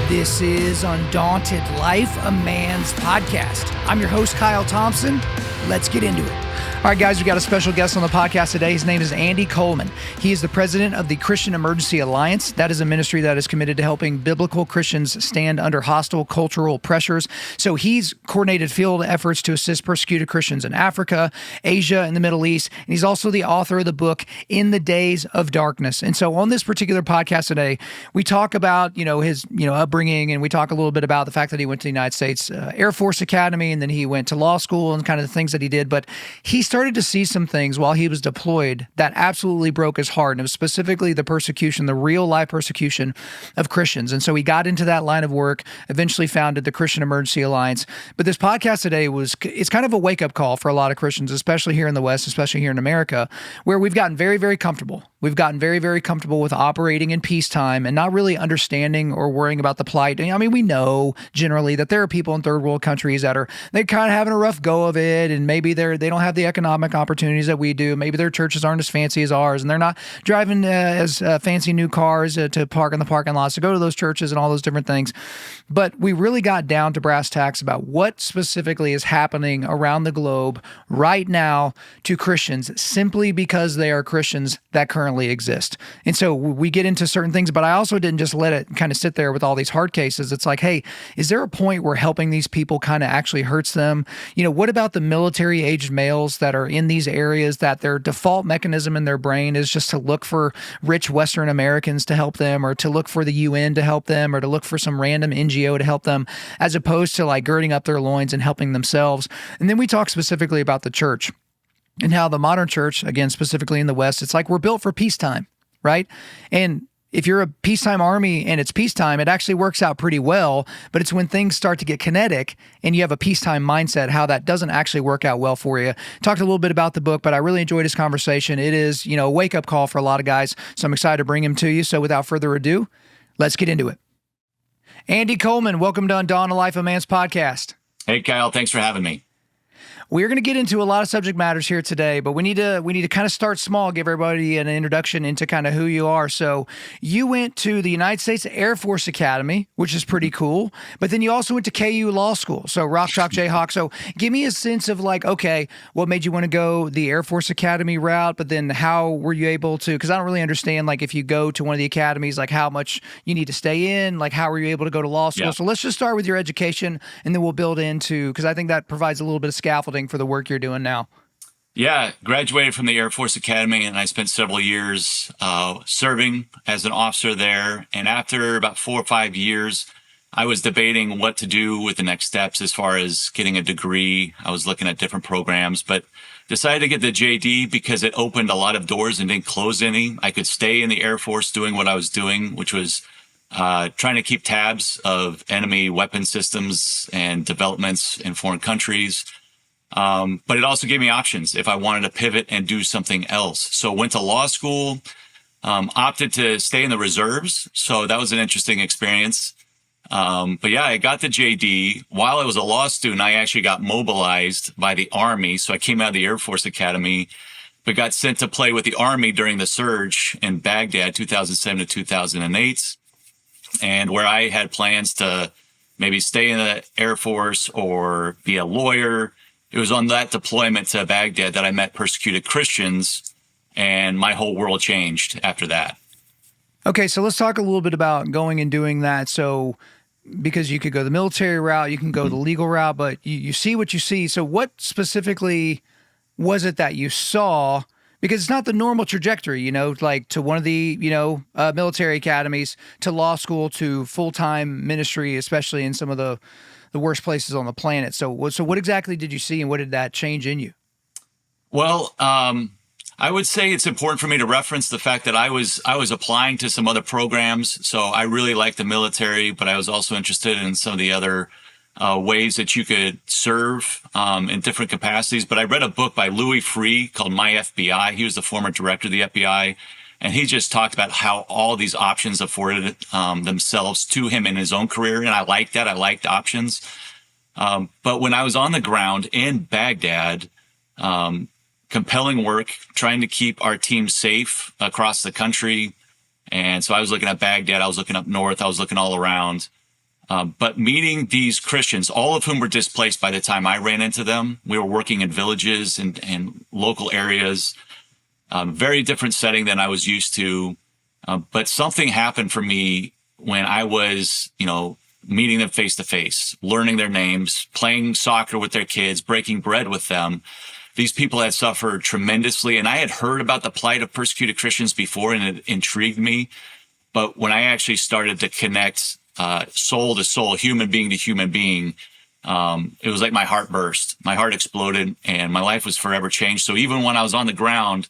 This is Undaunted.Life, a man's podcast. I'm your host, Kyle Thompson. Let's get into it. All right, guys, we got a special guest on the podcast today. His name is Andy Coleman. He is the president of the Christian Emergency Alliance. That is a ministry that is committed to helping biblical Christians stand under hostile cultural pressures. So he's coordinated field efforts to assist persecuted Christians in Africa, Asia, and the Middle East. And he's also the author of the book, In the Days of Darkness. And so on this particular podcast today, we talk about, his, upbringing, and we talk a little bit about the fact that he went to the United States Air Force Academy, and then he went to law school and kind of the things that he did. But he started to see some things while he was deployed that absolutely broke his heart. And it was specifically the persecution, the real life persecution of Christians. And so he got into that line of work, eventually founded the Christian Emergency Alliance. But this podcast today it's kind of a wake up call for a lot of Christians, especially here in the West, especially here in America, where we've gotten very, very comfortable. We've gotten very, very comfortable with operating in peacetime and not really understanding or worrying about the plight. I mean, we know generally that there are people in third world countries they're kind of having a rough go of it, and maybe they don't have the economic opportunities that we do. Maybe their churches aren't as fancy as ours, and they're not driving as fancy new cars to park in the parking lots to go to those churches and all those different things. But we really got down to brass tacks about what specifically is happening around the globe right now to Christians simply because they are Christians that currently exist. And so we get into certain things, but I also didn't just let it kind of sit there with all these hard cases. It's like, hey, is there a point where helping these people kind of actually hurts them? What about the military-aged males that are in these areas that their default mechanism in their brain is just to look for rich Western Americans to help them, or to look for the UN to help them, or to look for some random NGO to help them, as opposed to like girding up their loins and helping themselves? And then we talk specifically about the church and how the modern church, again, specifically in the West, it's like we're built for peacetime, right? And if you're a peacetime army and it's peacetime, it actually works out pretty well, but it's when things start to get kinetic and you have a peacetime mindset, how that doesn't actually work out well for you. Talked a little bit about the book, but I really enjoyed this conversation. It is, a wake-up call for a lot of guys, so I'm excited to bring him to you. So without further ado, let's get into it. Andy Coleman, welcome to Undaunted.Life, a man's podcast. Hey, Kyle, thanks for having me. We're going to get into a lot of subject matters here today, but we need to kind of start small, give everybody an introduction into kind of who you are. So you went to the United States Air Force Academy, which is pretty cool, but then you also went to KU Law School, so Rock Chalk Jayhawk. So give me a sense of like, okay, what made you want to go the Air Force Academy route, but then how were you able to, because I don't really understand, like if you go to one of the academies, like how much you need to stay in, like how were you able to go to law school? Yeah. So let's just start with your education, and then we'll build into, because I think that provides a little bit of scaffolding for the work you're doing now. Yeah, graduated from the Air Force Academy, and I spent several years serving as an officer there. And after about 4 or 5 years, I was debating what to do with the next steps as far as getting a degree. I was looking at different programs, but decided to get the JD because it opened a lot of doors and didn't close any. I could stay in the Air Force doing what I was doing, which was trying to keep tabs of enemy weapon systems and developments in foreign countries. But it also gave me options if I wanted to pivot and do something else. So went to law school, opted to stay in the reserves. So that was an interesting experience. But yeah, I got the JD. While I was a law student, I actually got mobilized by the Army. So I came out of the Air Force Academy, but got sent to play with the Army during the surge in Baghdad, 2007 to 2008. And where I had plans to maybe stay in the Air Force or be a lawyer. It was on that deployment to Baghdad that I met persecuted Christians, and my whole world changed after that. Okay, so let's talk a little bit about going and doing that. So, because you could go the military route, you can go the legal route, but you see what you see. So what specifically was it that you saw? Because it's not the normal trajectory, like to one of the, military academies, to law school, to full-time ministry, especially in some of the worst places on the planet. So what exactly did you see, and what did that change in you? Well, I would say it's important for me to reference the fact that I was applying to some other programs. So I really liked the military, but I was also interested in some of the other ways that you could serve in different capacities. But I read a book by Louis Freeh called My FBI. He was the former director of the FBI. And he just talked about how all these options afforded themselves to him in his own career. And I liked that. I liked options. But when I was on the ground in Baghdad, compelling work, trying to keep our team safe across the country. And so I was looking at Baghdad. I was looking up north. I was looking all around. But meeting these Christians, all of whom were displaced by the time I ran into them, we were working in villages and local areas, very different setting than I was used to. But something happened for me when I was, meeting them face to face, learning their names, playing soccer with their kids, breaking bread with them. These people had suffered tremendously, and I had heard about the plight of persecuted Christians before, and it intrigued me. But when I actually started to connect soul to soul, human being to human being, it was like my heart burst. My heart exploded, and my life was forever changed. So even when I was on the ground,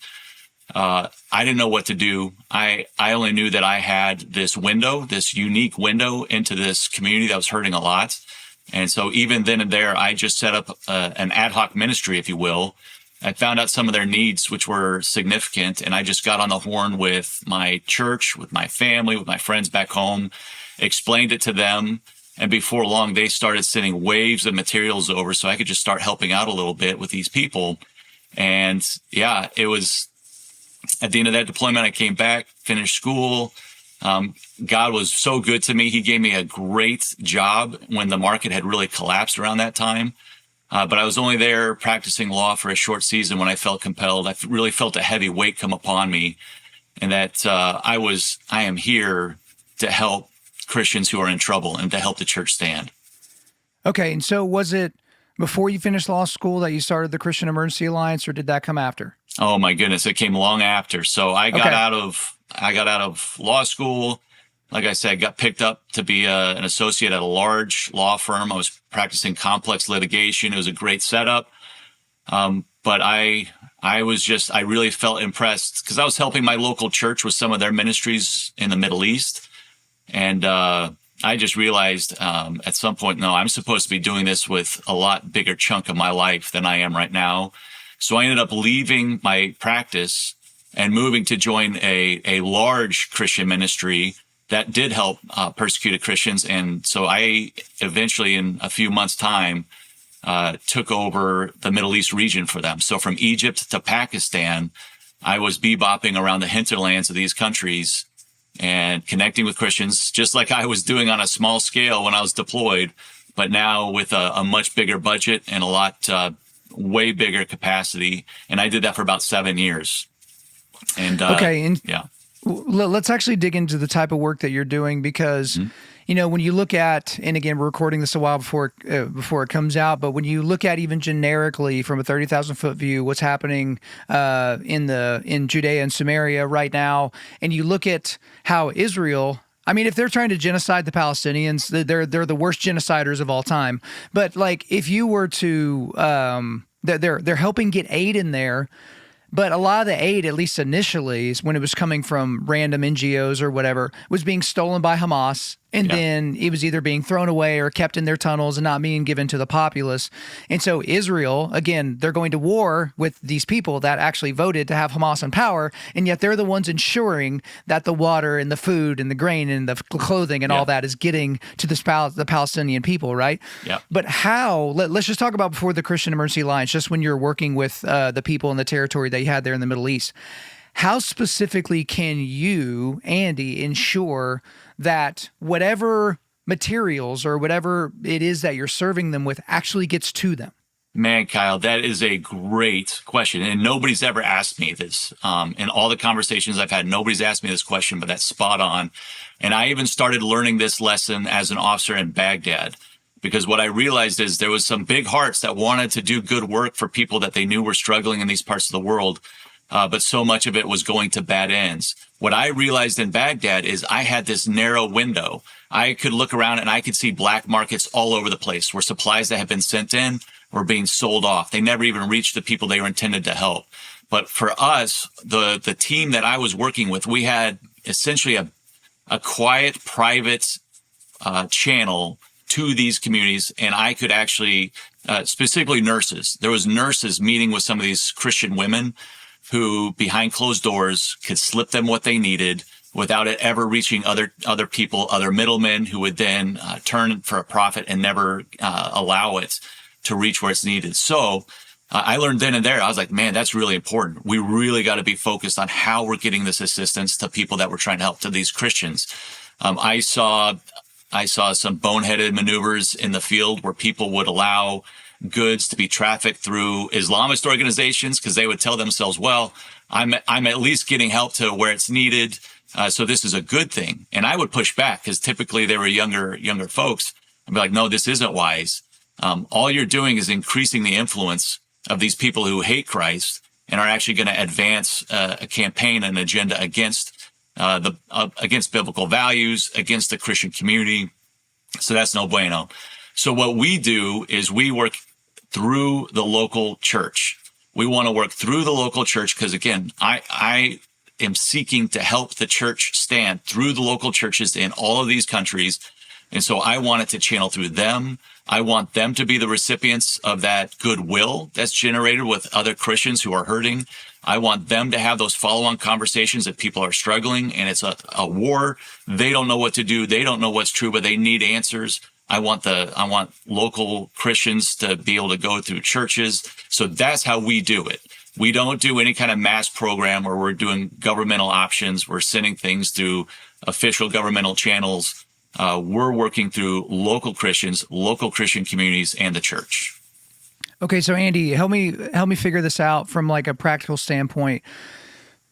I didn't know what to do. I only knew that I had this window, this unique window into this community that was hurting a lot. And so even then and there, I just set up an ad hoc ministry, if you will. I found out some of their needs, which were significant, and I just got on the horn with my church, with my family, with my friends back home, explained it to them. And before long, they started sending waves of materials over so I could just start helping out a little bit with these people. And yeah, it was at the end of that deployment, I came back, finished school. God was so good to me. He gave me a great job when the market had really collapsed around that time. But I was only there practicing law for a short season when I felt compelled. I really felt a heavy weight come upon me, and that I am here to help Christians who are in trouble and to help the church stand. Okay, and so was it before you finished law school that you started the Christian Emergency Alliance, or did that come after? Oh my goodness, it came long after. So I got out of law school. Like I said, got picked up to be an associate at a large law firm. I was practicing complex litigation. It was a great setup. But I really felt impressed because I was helping my local church with some of their ministries in the Middle East. And I just realized at some point, no, I'm supposed to be doing this with a lot bigger chunk of my life than I am right now. So I ended up leaving my practice and moving to join a large Christian ministry that did help persecuted Christians. And so I eventually, in a few months' time, took over the Middle East region for them. So from Egypt to Pakistan, I was bebopping around the hinterlands of these countries and connecting with Christians, just like I was doing on a small scale when I was deployed, but now with a much bigger budget and a lot way bigger capacity. And I did that for about 7 years. And yeah. Let's actually dig into the type of work that you're doing because, when you look at, and again, we're recording this a while before it comes out, but when you look at even generically from a 30,000 foot view, what's happening in Judea and Samaria right now, and you look at how Israel, I mean, if they're trying to genocide the Palestinians, they're the worst genociders of all time. But like, if you were to, they're helping get aid in there. But a lot of the aid, at least initially, when it was coming from random NGOs or whatever, was being stolen by Hamas. And then it was either being thrown away or kept in their tunnels and not being given to the populace. And so Israel, again, they're going to war with these people that actually voted to have Hamas in power. And yet they're the ones ensuring that the water and the food and the grain and the clothing and all that is getting to the Palestinian people, right? Yeah. But how, let's just talk about before the Christian Emergency Alliance, just when you're working with the people in the territory that you had there in the Middle East. How specifically can you, Andy, ensure that whatever materials or whatever it is that you're serving them with actually gets to them? Man, Kyle, that is a great question. And nobody's ever asked me this. In all the conversations I've had, nobody's asked me this question, but that's spot on. And I even started learning this lesson as an officer in Baghdad, because what I realized is there was some big hearts that wanted to do good work for people that they knew were struggling in these parts of the world. But so much of it was going to bad ends. What I realized in Baghdad is I had this narrow window. I could look around and I could see black markets all over the place where supplies that had been sent in were being sold off. They never even reached the people they were intended to help. But for us, the team that I was working with, we had essentially a quiet, private channel to these communities. And I could actually, specifically nurses, there was nurses meeting with some of these Christian women who behind closed doors could slip them what they needed without it ever reaching other people, other middlemen who would then turn for a profit and never allow it to reach where it's needed. So I learned then and there, I was like, man, that's really important. We really got to be focused on how we're getting this assistance to people that we're trying to help, to these Christians. I saw I saw some boneheaded maneuvers in the field where people would allow goods to be trafficked through Islamist organizations because they would tell themselves, well, I'm at least getting help to where it's needed. So this is a good thing. And I would push back because typically they were younger folks. I'd be like, no, this isn't wise. All you're doing is increasing the influence of these people who hate Christ and are actually going to advance a campaign, an agenda against against biblical values, against the Christian community. So that's no bueno. So what we do is we work through the local church. We want to work through the local church because, again, I am seeking to help the church stand through the local churches in all of these countries. And so I want it to channel through them. I want them to be the recipients of that goodwill that's generated with other Christians who are hurting. I want them to have those follow-on conversations if people are struggling and it's a war. They don't know what to do. They don't know what's true, but they need answers. I want local Christians to be able to go through churches. So that's how we do it. We don't do any kind of mass program where we're doing governmental options. We're sending things through official governmental channels. We're working through local Christians, local Christian communities, and the church. Okay, so Andy, help me figure this out from like a practical standpoint,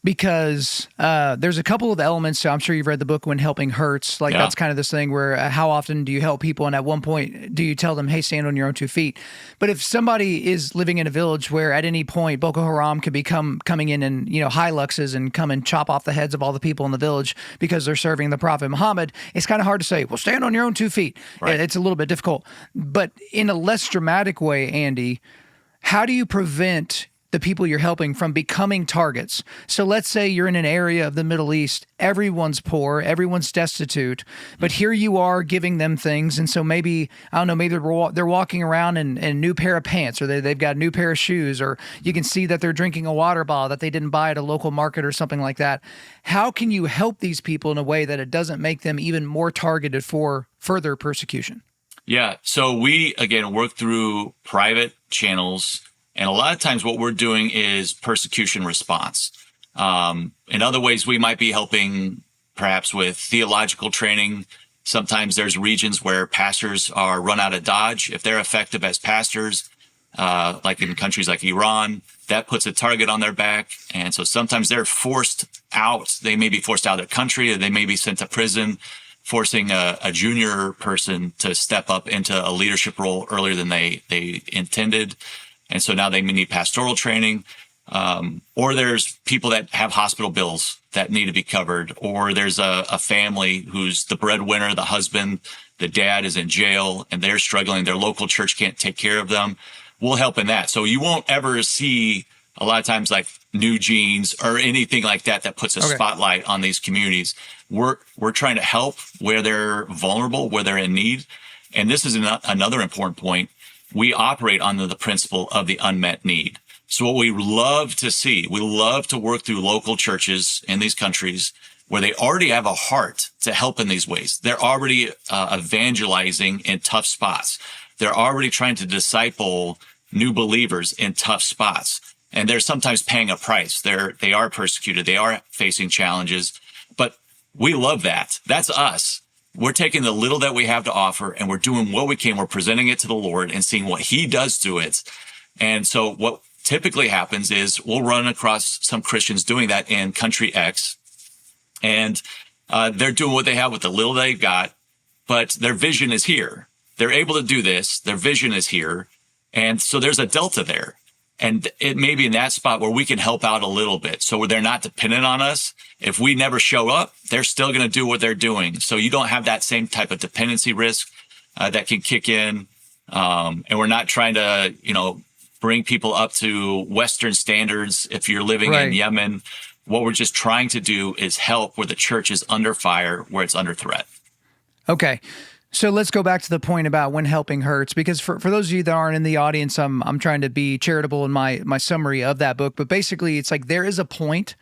because there's a couple of elements. So I'm sure you've read the book When Helping Hurts. Like that's kind of this thing where how often do you help people? And at one point, do you tell them, hey, stand on your own 2 feet? But if somebody is living in a village where at any point Boko Haram could be coming in and, Hiluxes and come and chop off the heads of all the people in the village because they're serving the Prophet Muhammad, it's kind of hard to say, well, stand on your own 2 feet. Right. It's a little bit difficult. But in a less dramatic way, Andy, how do you prevent the people you're helping from becoming targets? So let's say you're in an area of the Middle East, everyone's poor, everyone's destitute, but here you are giving them things. And so maybe, I don't know, maybe they're walking around in a new pair of pants, or they've got a new pair of shoes, or you can see that they're drinking a water bottle that they didn't buy at a local market or something like that. How can you help these people in a way that it doesn't make them even more targeted for further persecution? Yeah. So we, again, work through private channels. And a lot of times what we're doing is persecution response. In other ways, we might be helping perhaps with theological training. Sometimes there's regions where pastors are run out of Dodge. If they're effective as pastors, like in countries like Iran, that puts a target on their back. And so sometimes they're forced out. They may be forced out of their country, or they may be sent to prison, forcing a junior person to step up into a leadership role earlier than they intended. And so now they need pastoral training, or there's people that have hospital bills that need to be covered, or there's a family who's the breadwinner, the husband, the dad is in jail and they're struggling. Their local church can't take care of them. We'll help in that. So you won't ever see a lot of times like New Jeans or anything like that puts a spotlight on these communities. We're trying to help where they're vulnerable, where they're in need. And this is another important point. We operate under the principle of the unmet need. So what we love to see, we love to work through local churches in these countries where they already have a heart to help in these ways. They're already evangelizing in tough spots. They're already trying to disciple new believers in tough spots. And they're sometimes paying a price. They are persecuted. They are facing challenges. But we love that. That's us. We're taking the little that we have to offer and we're doing what we can. We're presenting it to the Lord and seeing what he does through it. And so what typically happens is we'll run across some Christians doing that in country X, and they're doing what they have with the little they've got, but their vision is here. They're able to do this. Their vision is here. And so there's a delta there. And it may be in that spot where we can help out a little bit. So they're not dependent on us. If we never show up, they're still going to do what they're doing. So you don't have that same type of dependency risk that can kick in. And we're not trying to, bring people up to Western standards. If you're living in Yemen, what we're just trying to do is help where the church is under fire, where it's under threat. Okay. So let's go back to the point about When Helping Hurts, because for those of you that aren't in the audience, I'm trying to be charitable in my summary of that book. But basically, it's like there is a point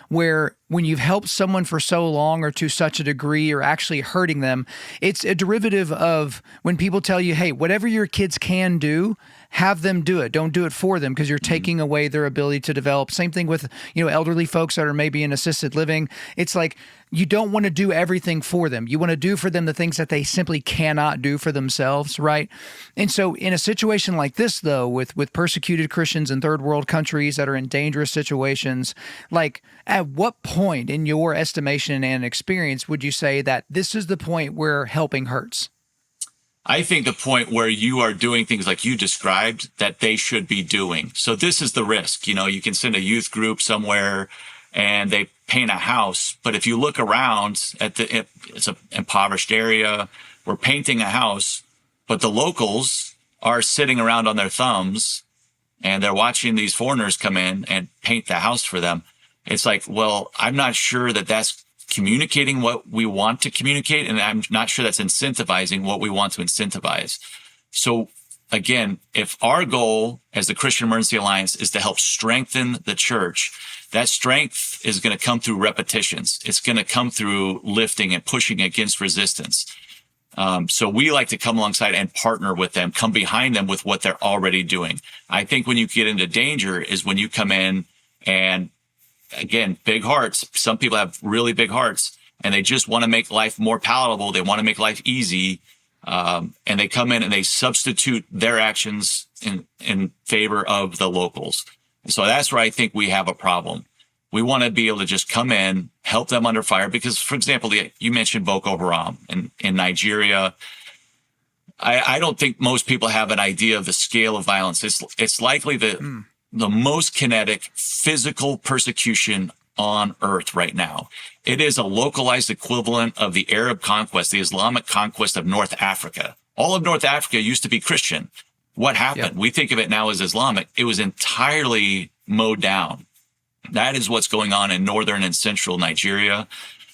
where when you've helped someone for so long or to such a degree or actually hurting them, it's a derivative of when people tell you, hey, whatever your kids can do, have them do it. Don't do it for them because you're taking away their ability to develop. Same thing with, elderly folks that are maybe in assisted living. It's like you don't want to do everything for them. You want to do for them the things that they simply cannot do for themselves, right? And so in a situation like this, though, with persecuted Christians in third world countries that are in dangerous situations, like at what point in your estimation and experience would you say that this is the point where helping hurts? I think the point where you are doing things like you described that they should be doing. So this is the risk. You can send a youth group somewhere and they paint a house. But if you look around it's an impoverished area, we're painting a house, but the locals are sitting around on their thumbs and they're watching these foreigners come in and paint the house for them. It's like, well, I'm not sure that that's communicating what we want to communicate, and I'm not sure that's incentivizing what we want to incentivize. So again, if our goal as the Christian Emergency Alliance is to help strengthen the church, that strength is going to come through repetitions. It's going to come through lifting and pushing against resistance. So we like to come alongside and partner with them, come behind them with what they're already doing. I think when you get into danger is when you come in and, again, big hearts. Some people have really big hearts and they just want to make life more palatable. They want to make life easy. And they come in and they substitute their actions in favor of the locals. So that's where I think we have a problem. We want to be able to just come in, help them under fire. Because, for example, you mentioned Boko Haram in Nigeria. I don't think most people have an idea of the scale of violence. It's likely the most kinetic physical persecution on earth right now. It is a localized equivalent of the Arab conquest, the Islamic conquest of North Africa. All of North Africa used to be Christian. What happened? Yep. We think of it now as Islamic. It was entirely mowed down. That is what's going on in northern and central Nigeria.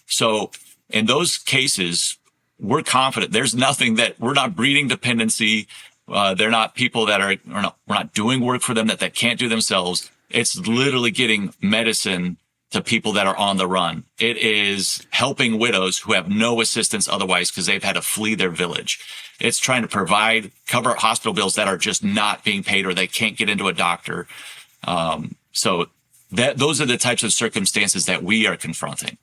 So in those cases, we're confident there's nothing that we're not breeding dependency. They're not people that we're not doing work for them that can't do themselves. It's literally getting medicine to people that are on the run. It is helping widows who have no assistance otherwise because they've had to flee their village. It's trying to cover hospital bills that are just not being paid or they can't get into a doctor. So those are the types of circumstances that we are confronting.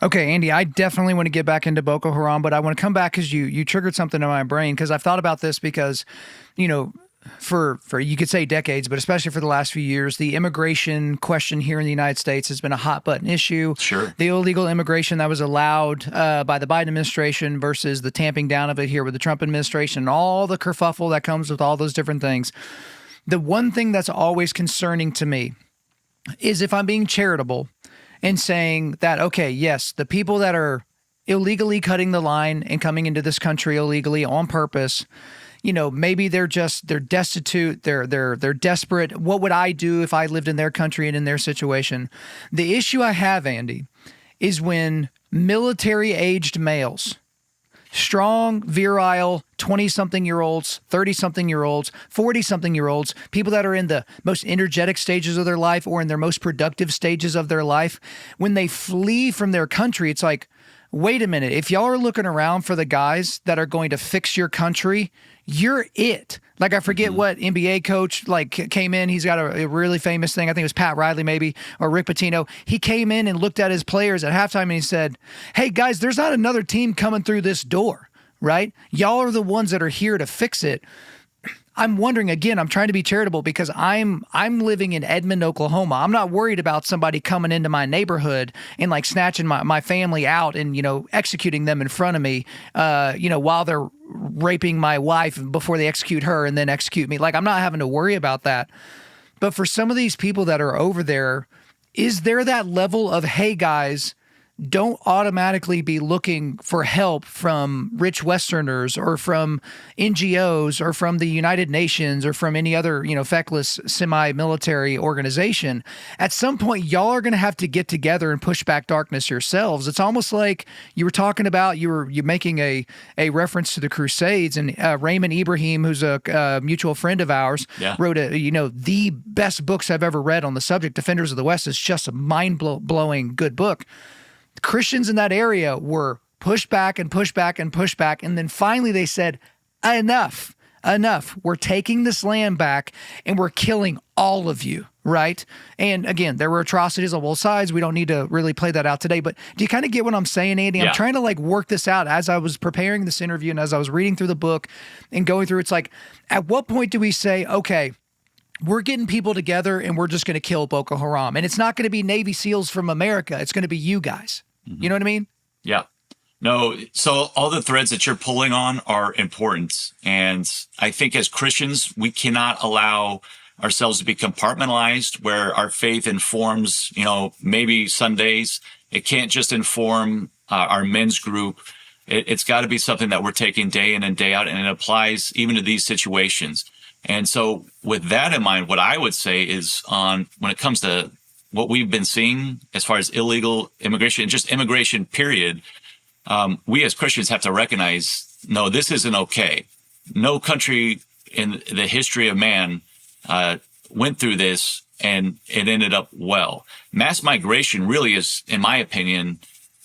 Okay, Andy, I definitely want to get back into Boko Haram, but I want to come back because you triggered something in my brain because I've thought about this because, for you could say decades, but especially for the last few years, the immigration question here in the United States has been a hot button issue. Sure. The illegal immigration that was allowed by the Biden administration versus the tamping down of it here with the Trump administration, and all the kerfuffle that comes with all those different things. The one thing that's always concerning to me is if I'm being charitable and saying that, okay, yes, the people that are illegally cutting the line and coming into this country illegally on purpose, maybe they're destitute, they're desperate. What would I do if I lived in their country and in their situation? The issue I have, Andy, is when military-aged males, strong, virile, 20-something-year-olds, 30-something-year-olds, 40-something-year-olds, people that are in the most energetic stages of their life or in their most productive stages of their life, when they flee from their country, it's like, wait a minute, if y'all are looking around for the guys that are going to fix your country, you're it. Like, I forget what NBA coach came in. He's got a really famous thing. I think it was Pat Riley maybe, or Rick Pitino. He came in and looked at his players at halftime and he said, hey, guys, there's not another team coming through this door, right? Y'all are the ones that are here to fix it. I'm wondering, again, I'm trying to be charitable because I'm living in Edmond, Oklahoma. I'm not worried about somebody coming into my neighborhood and snatching my family out and, executing them in front of me, while they're raping my wife before they execute her and then execute me. I'm not having to worry about that. But for some of these people that are over there, is there that level of, hey, guys, don't automatically be looking for help from rich Westerners or from NGOs or from the United Nations or from any other, feckless semi-military organization. At some point, y'all are going to have to get together and push back darkness yourselves. It's almost like you were talking about, you're making a reference to the Crusades, and Raymond Ibrahim, who's a mutual friend of ours, wrote the best books I've ever read on the subject. Defenders of the West is just a mind-blowing good book. Christians in that area were pushed back and pushed back and pushed back. And then finally they said, enough. enough. We're taking this land back and we're killing all of you, right? And again, there were atrocities on both sides. We don't need to really play that out today, but do you kind of get what I'm saying, Andy? Yeah. I'm trying to like work this out as I was preparing this interview and as I was reading through the book and going through, it's like, at what point do we say, okay, we're getting people together and we're just going to kill Boko Haram? And it's not going to be Navy SEALs from America. It's going to be you guys. You know what I mean? Yeah. No, so all the threads that you're pulling on are important. And I think as Christians, we cannot allow ourselves to be compartmentalized where our faith informs, maybe Sundays. It can't just inform our men's group. It's got to be something that we're taking day in and day out, and it applies even to these situations. And so with that in mind, what I would say is when it comes to what we've been seeing as far as illegal immigration and just immigration, period, we as Christians have to recognize, no, this isn't okay. No country in the history of man went through this and it ended up well. Mass migration really is, in my opinion,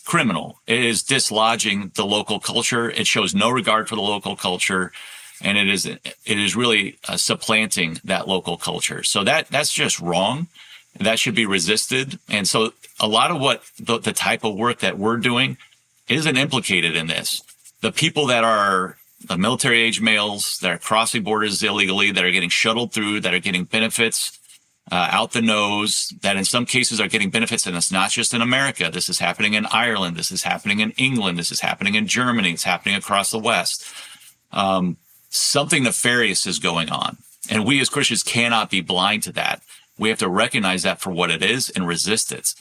criminal. It is dislodging the local culture. It shows no regard for the local culture, and it is really supplanting that local culture. So that's just wrong. That should be resisted. And so a lot of what the type of work that we're doing isn't implicated in this. The people that are the military age males that are crossing borders illegally, that are getting shuttled through, that are getting benefits out the nose, that in some cases are getting benefits, and it's not just in America. This is happening in Ireland. This is happening in England. This is happening in Germany. It's happening across the West. Something nefarious is going on, and we as Christians cannot be blind to that. We have to recognize that for what it is and resist it.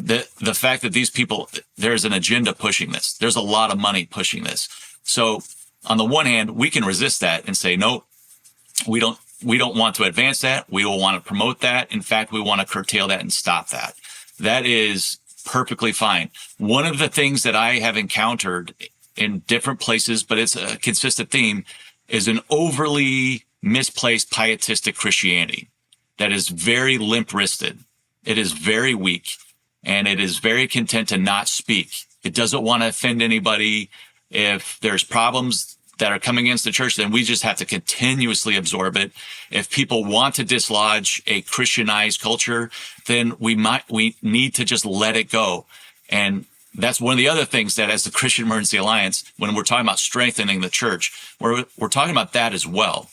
The fact that these people, there's an agenda pushing this. There's a lot of money pushing this. So on the one hand, we can resist that and say, no, we don't want to advance that. We don't want to promote that. In fact, we want to curtail that and stop that. That is perfectly fine. One of the things that I have encountered in different places, but it's a consistent theme, is an overly misplaced pietistic Christianity that is very limp-wristed. It is very weak, and it is very content to not speak. It doesn't want to offend anybody. If there's problems that are coming against the church, then we just have to continuously absorb it. If people want to dislodge a Christianized culture, then we need to just let it go. And that's one of the other things that, as the Christian Emergency Alliance, when we're talking about strengthening the church, we're talking about that as well.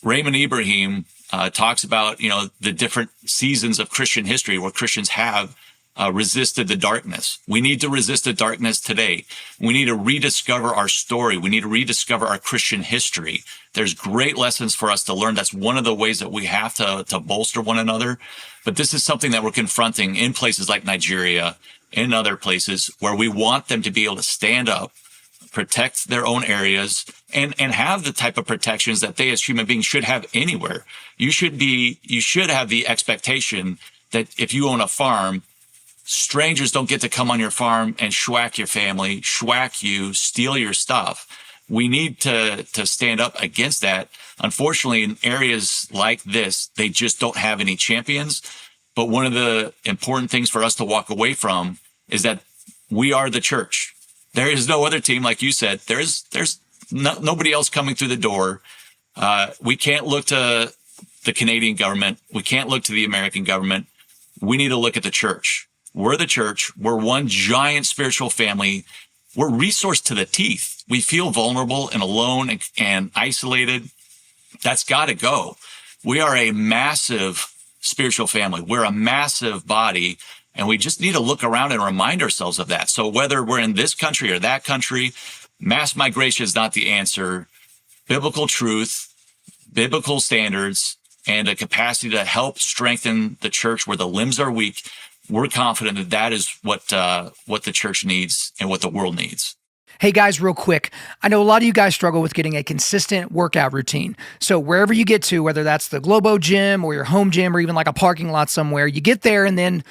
Raymond Ibrahim talks about, the different seasons of Christian history where Christians have resisted the darkness. We need to resist the darkness today. We need to rediscover our story. We need to rediscover our Christian history. There's great lessons for us to learn. That's one of the ways that we have to bolster one another. But this is something that we're confronting in places like Nigeria, in other places where we want them to be able to stand up, protect their own areas, and have the type of protections that they as human beings should have anywhere. You should have the expectation that if you own a farm, strangers don't get to come on your farm and schwack your family, schwack you, steal your stuff. We need to stand up against that. Unfortunately, in areas like this, they just don't have any champions. But one of the important things for us to walk away from is that we are the church. There is no other team, like you said. There's nobody else coming through the door. We can't look to the Canadian government. We can't look to the American government. We need to look at the church. We're the church. We're one giant spiritual family. We're resourced to the teeth. We feel vulnerable and alone and isolated. That's got to go. We are a massive spiritual family. We're a massive body, and we just need to look around and remind ourselves of that. So whether we're in this country or that country, mass migration is not the answer. Biblical truth, biblical standards, and a capacity to help strengthen the church where the limbs are weak. We're confident that is what the church needs and what the world needs. Hey guys, real quick. I know a lot of you guys struggle with getting a consistent workout routine. So wherever you get to, whether that's the Globo gym or your home gym or even like a parking lot somewhere, you get there and then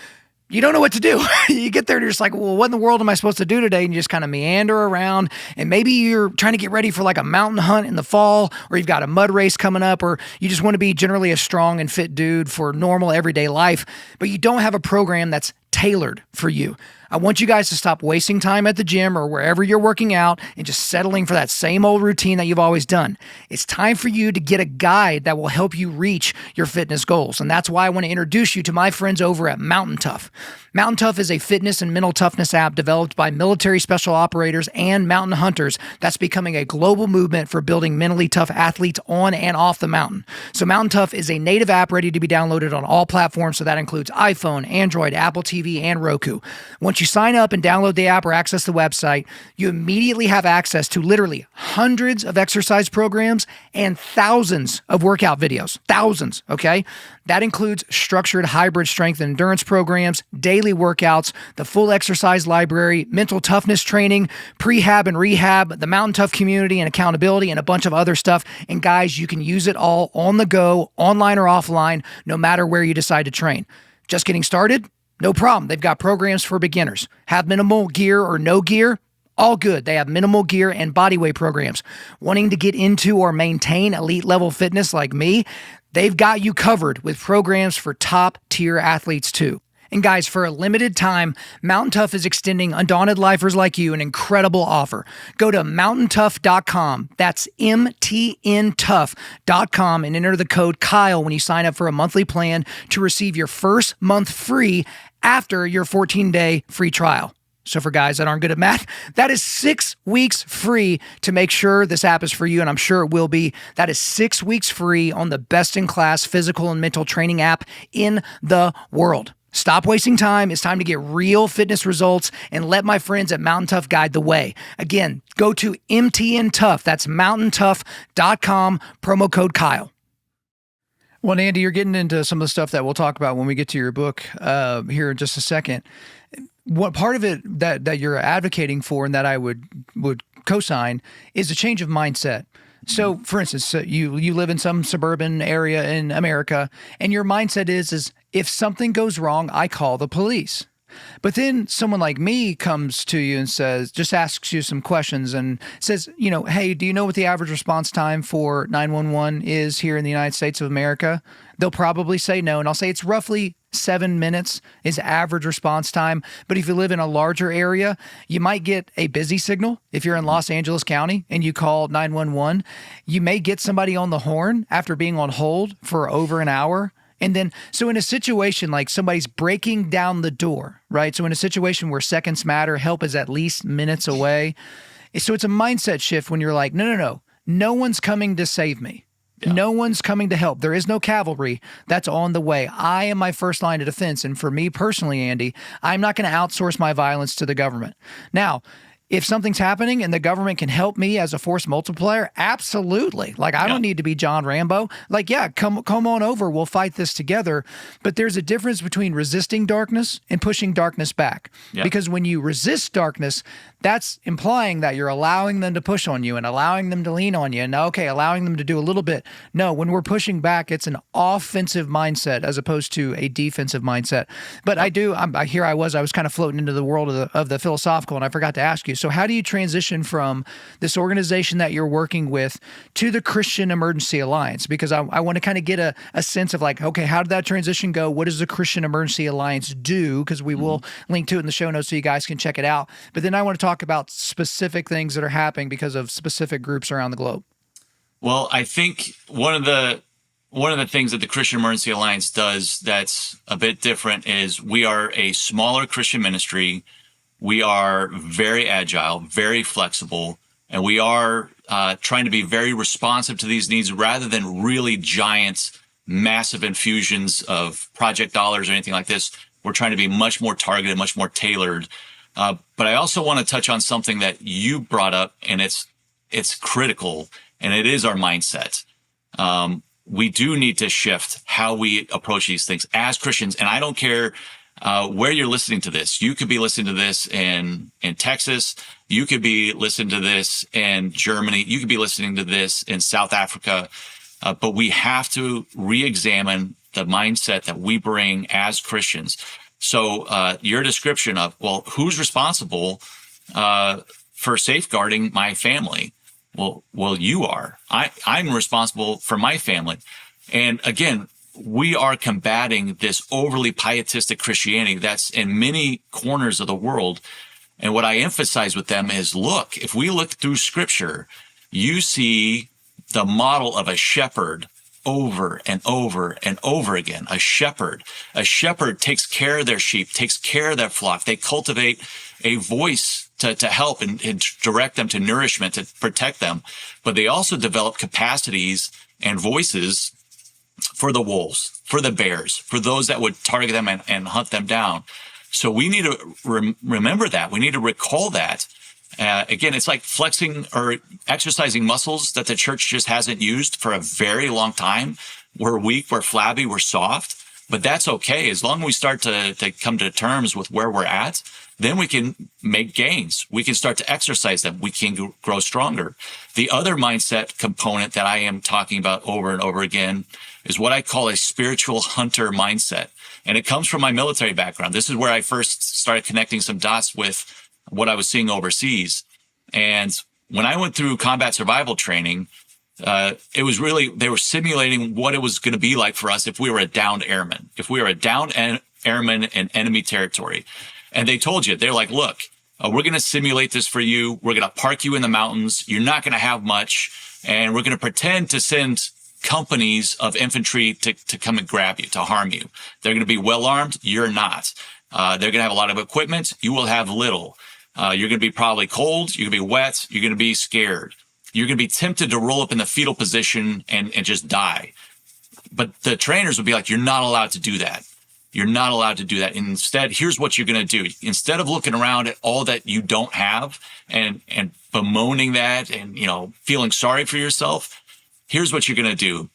you don't know what to do. You get there and you're just like, well, what in the world am I supposed to do today? And you just kind of meander around, and maybe you're trying to get ready for like a mountain hunt in the fall, or you've got a mud race coming up, or you just want to be generally a strong and fit dude for normal everyday life, but you don't have a program that's tailored for you. I want you guys to stop wasting time at the gym or wherever you're working out and just settling for that same old routine that you've always done. It's time for you to get a guide that will help you reach your fitness goals. And that's why I want to introduce you to my friends over at Mountain Tough. Mountain Tough is a fitness and mental toughness app developed by military special operators and mountain hunters that's becoming a global movement for building mentally tough athletes on and off the mountain. So Mountain Tough is a native app ready to be downloaded on all platforms. So that includes iPhone, Android, Apple TV, and Roku. Once you sign up and download the app or access the website, you immediately have access to literally hundreds of exercise programs and thousands of workout videos. Thousands, okay? That includes structured hybrid strength and endurance programs, daily workouts, the full exercise library, mental toughness training, prehab and rehab, the Mountain Tough community and accountability, and a bunch of other stuff. And guys, you can use it all on the go, online or offline, no matter where you decide to train. Just getting started? No problem. They've got programs for beginners. Have minimal gear or no gear? All good. They have minimal gear and bodyweight programs. Wanting to get into or maintain elite level fitness like me? They've got you covered with programs for top tier athletes too. And guys, for a limited time, Mountain Tough is extending Undaunted Lifers like you an incredible offer. Go to mountaintough.com. That's MTNtough.com and enter the code Kyle when you sign up for a monthly plan to receive your first month free after your 14-day free trial. So for guys that aren't good at math, that is 6 weeks free to make sure this app is for you, and I'm sure it will be. That is 6 weeks free on the best-in-class physical and mental training app in the world. Stop wasting time. It's time to get real fitness results and let my friends at Mountain Tough guide the way. Again, go to MTN Tough. That's mountaintough.com, promo code Kyle. Well, Andy, you're getting into some of the stuff that we'll talk about when we get to your book here in just a second. What part of it that you're advocating for and that I would co-sign is a change of mindset. So, for instance, you live in some suburban area in America, and your mindset is if something goes wrong, I call the police. But then someone like me comes to you and says, just asks you some questions and says, hey, do you know what the average response time for 911 is here in the United States of America? They'll probably say no. And I'll say it's roughly 7 minutes is average response time. But if you live in a larger area, you might get a busy signal. If you're in Los Angeles County and you call 911, you may get somebody on the horn after being on hold for over an hour. And then, so in a situation like somebody's breaking down the door, right? So in a situation where seconds matter, help is at least minutes away. So it's a mindset shift when you're like, no one's coming to save me. Yeah. No one's coming to help. There is no cavalry that's on the way. I am my first line of defense. And for me personally, Andy, I'm not going to outsource my violence to the government. Now, if something's happening and the government can help me as a force multiplier, absolutely. Like, I don't need to be John Rambo. Like, yeah, come on over. We'll fight this together. But there's a difference between resisting darkness and pushing darkness back. Yeah. Because when you resist darkness, that's implying that you're allowing them to push on you and allowing them to lean on you and, okay, allowing them to do a little bit. No, when we're pushing back, it's an offensive mindset as opposed to a defensive mindset. But I was kind of floating into the world of the philosophical, and I forgot to ask you. So how do you transition from this organization that you're working with to the Christian Emergency Alliance? Because I want to kind of get a sense of like, okay, how did that transition go? What does the Christian Emergency Alliance do? Because we will link to it in the show notes so you guys can check it out. But then I want to talk about specific things that are happening because of specific groups around the globe. Well, I think one of the things that the Christian Emergency Alliance does that's a bit different is we are a smaller Christian ministry. We are very agile, very flexible, and we are trying to be very responsive to these needs rather than really giant, massive infusions of project dollars or anything like this. We're trying to be much more targeted, much more tailored. But I also want to touch on something that you brought up, and it's critical, and it is our mindset. We do need to shift how we approach these things as Christians, and I don't care where you're listening to this. You could be listening to this in Texas. You could be listening to this in Germany. You could be listening to this in South Africa. But we have to re-examine the mindset that we bring as Christians. So your description of, well, who's responsible for safeguarding my family? Well, you are. I'm responsible for my family. And again, we are combating this overly pietistic Christianity that's in many corners of the world. And what I emphasize with them is, look, if we look through Scripture, you see the model of a shepherd over and over and over again. A shepherd takes care of their sheep, takes care of their flock. They cultivate a voice to help and direct them to nourishment, to protect them. But they also develop capacities and voices for the wolves, for the bears, for those that would target them and hunt them down. So we need to remember that. We need to recall that. Again, it's like flexing or exercising muscles that the church just hasn't used for a very long time. We're weak, we're flabby, we're soft, but that's okay. As long as we start to come to terms with where we're at, then we can make gains. We can start to exercise them. We can grow stronger. The other mindset component that I am talking about over and over again is what I call a spiritual hunter mindset. And it comes from my military background. This is where I first started connecting some dots with what I was seeing overseas. And when I went through combat survival training, it was really, they were simulating what it was going to be like for us if we were a downed airman, airman in enemy territory. And they told you, they're like, look, we're going to simulate this for you. We're going to park you in the mountains. You're not going to have much. And we're going to pretend to send companies of infantry to come and grab you, to harm you. They're going to be well armed. You're not. They're going to have a lot of equipment. You will have little. You're going to be probably cold. You're going to be wet. You're going to be scared. You're going to be tempted to roll up in the fetal position and just die. But the trainers would be like, you're not allowed to do that. You're not allowed to do that. Instead, here's what you're going to do. Instead of looking around at all that you don't have and bemoaning that and, feeling sorry for yourself, here's what you're going to do.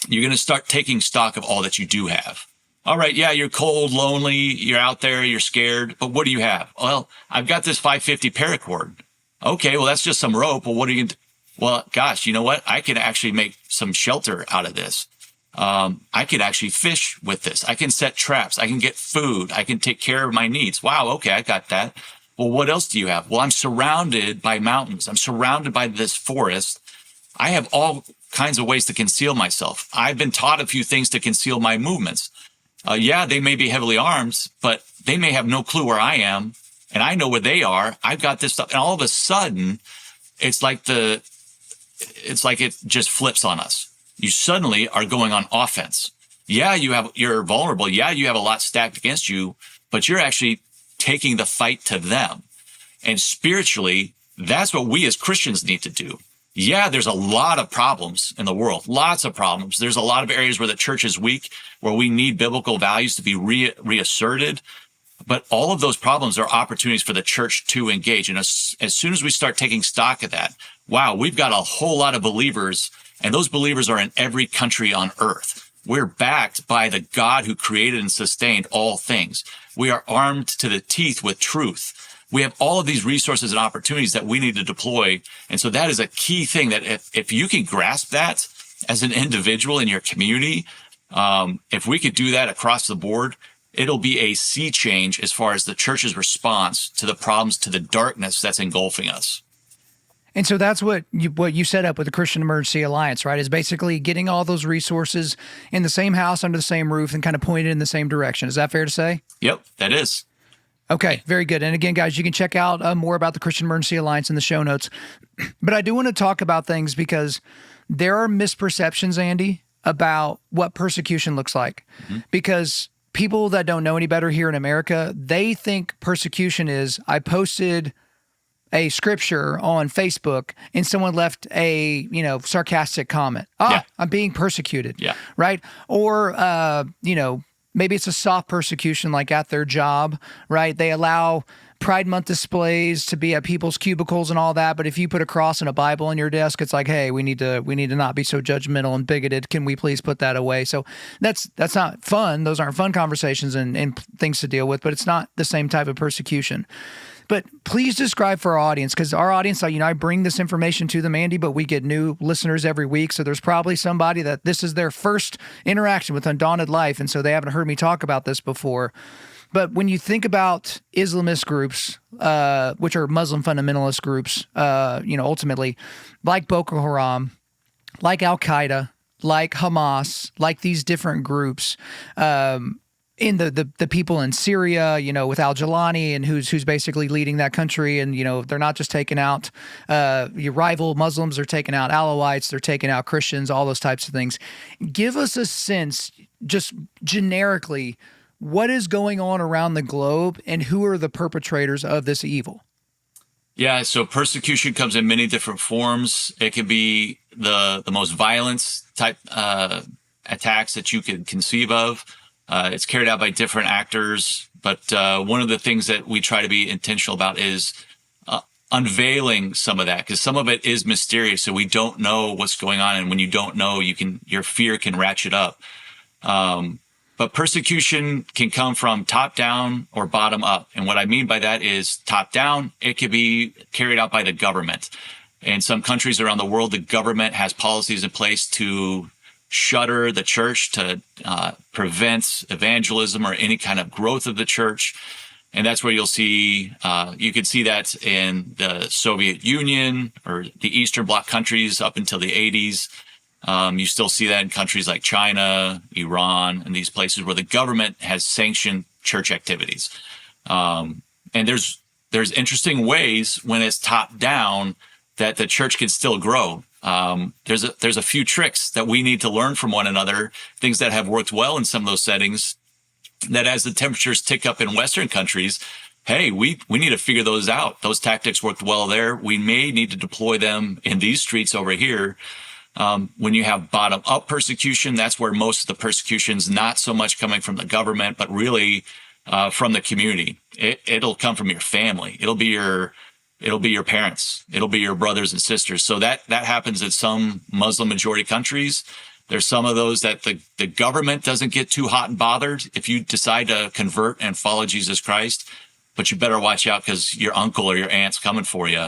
You're going to start taking stock of all that you do have. All right, yeah, you're cold, lonely, you're out there, you're scared, but what do you have? Well, I've got this 550 paracord. Okay, well, that's just some rope. Well, what are you going to do? Well, gosh, you know what? I can actually make some shelter out of this. I can actually fish with this. I can set traps. I can get food. I can take care of my needs. Wow, okay, I got that. Well, what else do you have? Well, I'm surrounded by mountains. I'm surrounded by this forest. I have all kinds of ways to conceal myself. I've been taught a few things to conceal my movements. Yeah, they may be heavily armed, but they may have no clue where I am, and I know where they are. I've got this stuff, and all of a sudden, it's like it just flips on us. You suddenly are going on offense. Yeah, you're vulnerable. Yeah, you have a lot stacked against you, but you're actually taking the fight to them. And spiritually, that's what we as Christians need to do. Yeah, there's a lot of problems in the world, lots of problems. There's a lot of areas where the church is weak, where we need biblical values to be reasserted. But all of those problems are opportunities for the church to engage. And as soon as we start taking stock of that, wow, we've got a whole lot of believers, and those believers are in every country on earth. We're backed by the God who created and sustained all things. We are armed to the teeth with truth. We have all of these resources and opportunities that we need to deploy. And so that is a key thing that if you can grasp that as an individual in your community, if we could do that across the board, it'll be a sea change as far as the church's response to the problems, to the darkness that's engulfing us. And so that's what you set up with the Christian Emergency Alliance, right? Is basically getting all those resources in the same house under the same roof and kind of pointed in the same direction. Is that fair to say? Yep, that is. Okay, very good. And again, guys, you can check out more about the Christian Emergency Alliance in the show notes. But I do want to talk about things because there are misperceptions, Andy, about what persecution looks like. Mm-hmm. Because people that don't know any better here in America, they think persecution is, I posted a scripture on Facebook and someone left a, sarcastic comment. I'm being persecuted. Yeah. Right. Or, maybe it's a soft persecution, like at their job, right? They allow Pride Month displays to be at people's cubicles and all that. But if you put a cross and a Bible on your desk, it's like, hey, we need to not be so judgmental and bigoted. Can we please put that away? So that's not fun. Those aren't fun conversations and things to deal with, but it's not the same type of persecution. But please describe for our audience, because our audience, I bring this information to them, Andy, but we get new listeners every week. So there's probably somebody that this is their first interaction with Undaunted.Life, and so they haven't heard me talk about this before. But when you think about Islamist groups, which are Muslim fundamentalist groups, ultimately, like Boko Haram, like Al-Qaeda, like Hamas, like these different groups, in the people in Syria, with al-Jilani and who's basically leading that country. And, they're not just taking out your rival Muslims, they're taking out Alawites, they're taking out Christians, all those types of things. Give us a sense, just generically, what is going on around the globe and who are the perpetrators of this evil? Yeah, so persecution comes in many different forms. It can be the most violent type attacks that you could conceive of. It's carried out by different actors, but one of the things that we try to be intentional about is unveiling some of that, because some of it is mysterious, so we don't know what's going on, and when you don't know, your fear can ratchet up. But persecution can come from top down or bottom up, and what I mean by that is top down. It could be carried out by the government. In some countries around the world, the government has policies in place to shutter the church, to prevent evangelism or any kind of growth of the church. And that's where you'll see, you could see that in the Soviet Union or the Eastern Bloc countries up until the 80s. You still see that in countries like China, Iran, and these places where the government has sanctioned church activities. And there's interesting ways when it's top down that the church can still grow. There's a few tricks that we need to learn from one another, things that have worked well in some of those settings, that as the temperatures tick up in Western countries, hey, we need to figure those out. Those tactics worked well there. We may need to deploy them in these streets over here. When you have bottom-up persecution, that's where most of the persecution's not so much coming from the government, but really from the community. It'll come from your family. It'll be your parents. It'll be your brothers and sisters. So that happens in some Muslim majority countries. There's some of those that the government doesn't get too hot and bothered if you decide to convert and follow Jesus Christ, but you better watch out because your uncle or your aunt's coming for you.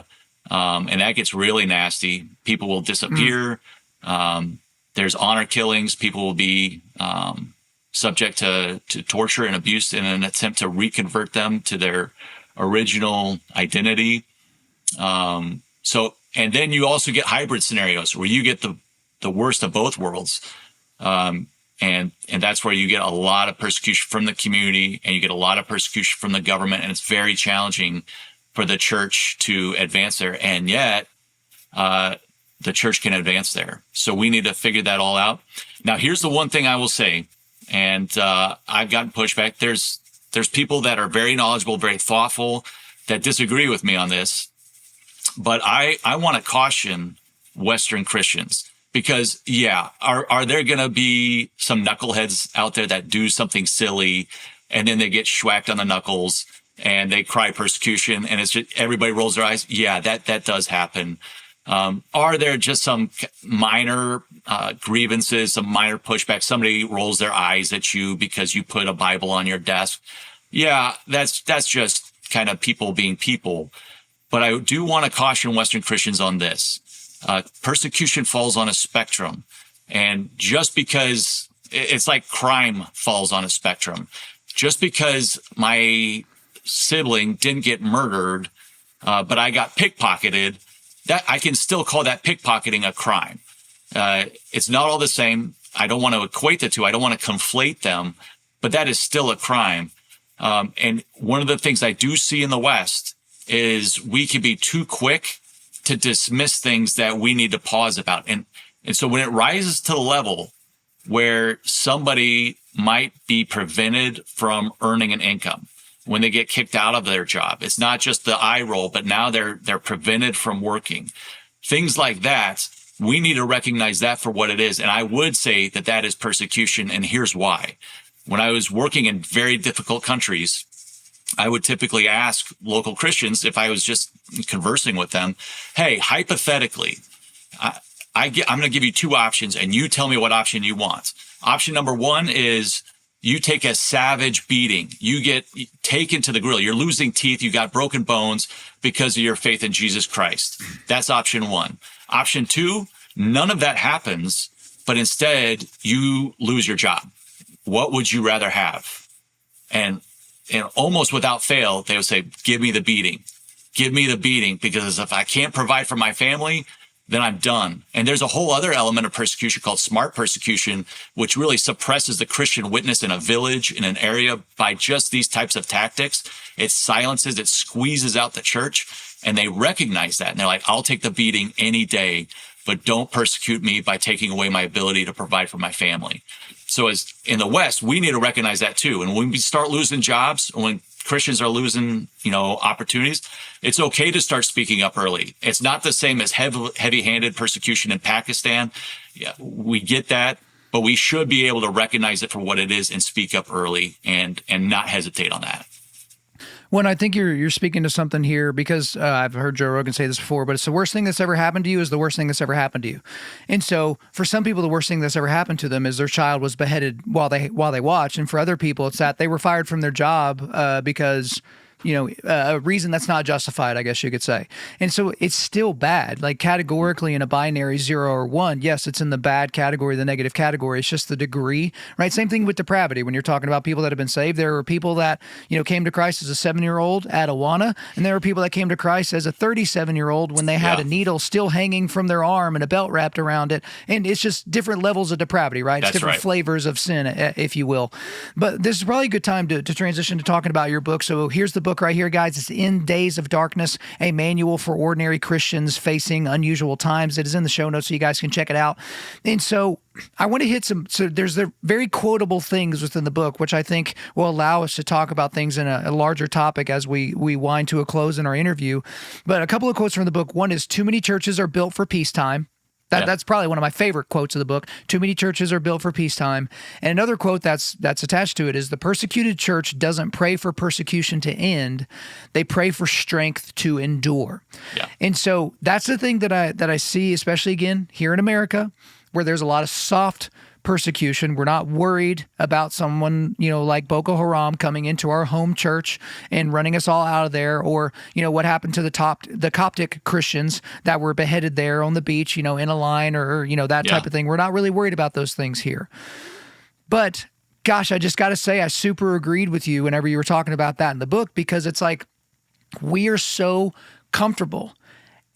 And that gets really nasty. People will disappear. There's honor killings. People will be subject to torture and abuse in an attempt to reconvert them to their original identity. And then you also get hybrid scenarios where you get the worst of both worlds. And that's where you get a lot of persecution from the community and you get a lot of persecution from the government. And it's very challenging for the church to advance there. And yet, the church can advance there. So we need to figure that all out. Now, here's the one thing I will say, and I've gotten pushback. There's people that are very knowledgeable, very thoughtful, that disagree with me on this. But I want to caution Western Christians because, are there going to be some knuckleheads out there that do something silly and then they get schwacked on the knuckles and they cry persecution and it's just everybody rolls their eyes? Yeah, that does happen. Are there just some minor grievances, some minor pushback? Somebody rolls their eyes at you because you put a Bible on your desk. Yeah, that's just kind of people being people. But I do want to caution Western Christians on this. Persecution falls on a spectrum. And just because it's like crime falls on a spectrum, just because my sibling didn't get murdered, but I got pickpocketed, that I can still call that pickpocketing a crime. It's not all the same. I don't want to equate the two. I don't want to conflate them, but that is still a crime. And one of the things I do see in the West is we can be too quick to dismiss things that we need to pause about. And so when it rises to the level where somebody might be prevented from earning an income, when they get kicked out of their job, it's not just the eye roll, but now they're prevented from working. Things like that, we need to recognize that for what it is. And I would say that is persecution. And here's why. When I was working in very difficult countries, I would typically ask local Christians, if I was just conversing with them, hey, hypothetically, I'm going to give you two options and you tell me what option you want. Option number one is you take a savage beating. You get taken to the grill. You're losing teeth. You got broken bones because of your faith in Jesus Christ. That's option one. Option two, none of that happens, but instead you lose your job. What would you rather have? And almost without fail, they would say, give me the beating. Give me the beating, because if I can't provide for my family, then I'm done. And there's a whole other element of persecution called smart persecution, which really suppresses the Christian witness in a village, in an area, by just these types of tactics. It silences, it squeezes out the church, and they recognize that. And they're like, I'll take the beating any day, but don't persecute me by taking away my ability to provide for my family. So as in the West, we need to recognize that too. And when we start losing jobs, when Christians are losing, opportunities, it's okay to start speaking up early. It's not the same as heavy-handed persecution in Pakistan. Yeah, we get that, but we should be able to recognize it for what it is and speak up early and not hesitate on that. Well, I think you're speaking to something here because I've heard Joe Rogan say this before, but it's the worst thing that's ever happened to you is the worst thing that's ever happened to you. And so for some people, the worst thing that's ever happened to them is their child was beheaded while they watched. And for other people, it's that they were fired from their job because a reason that's not justified, I guess you could say. And so it's still bad, like categorically in a binary 0 or 1. Yes, it's in the bad category, the negative category. It's just the degree, right? Same thing with depravity. When you're talking about people that have been saved, there are people that, came to Christ as a 7-year-old at Awana, and there are people that came to Christ as a 37-year-old when they had a needle still hanging from their arm and a belt wrapped around it. And it's just different levels of depravity, right? It's different flavors of sin, if you will. But this is probably a good time to transition to talking about your book. So here's the book right here, guys. It's In Days of Darkness, a manual for ordinary Christians facing unusual times. It is in the show notes so you guys can check it out. And so I want to hit so there's the very quotable things within the book, which I think will allow us to talk about things in a larger topic as we wind to a close in our interview. But a couple of quotes from the book. One is, too many churches are built for peacetime. That's probably one of my favorite quotes of the book. Too many churches are built for peacetime. And another quote that's attached to it is, the persecuted church doesn't pray for persecution to end. They pray for strength to endure. Yeah. And so that's the thing that I see, especially again here in America, where there's a lot of soft persecution. We're not worried about someone, like Boko Haram coming into our home church and running us all out of there, or, what happened to the Coptic Christians that were beheaded there on the beach, in a line or that type of thing. We're not really worried about those things here. But gosh, I just got to say, I super agreed with you whenever you were talking about that in the book, because it's like, we are so comfortable.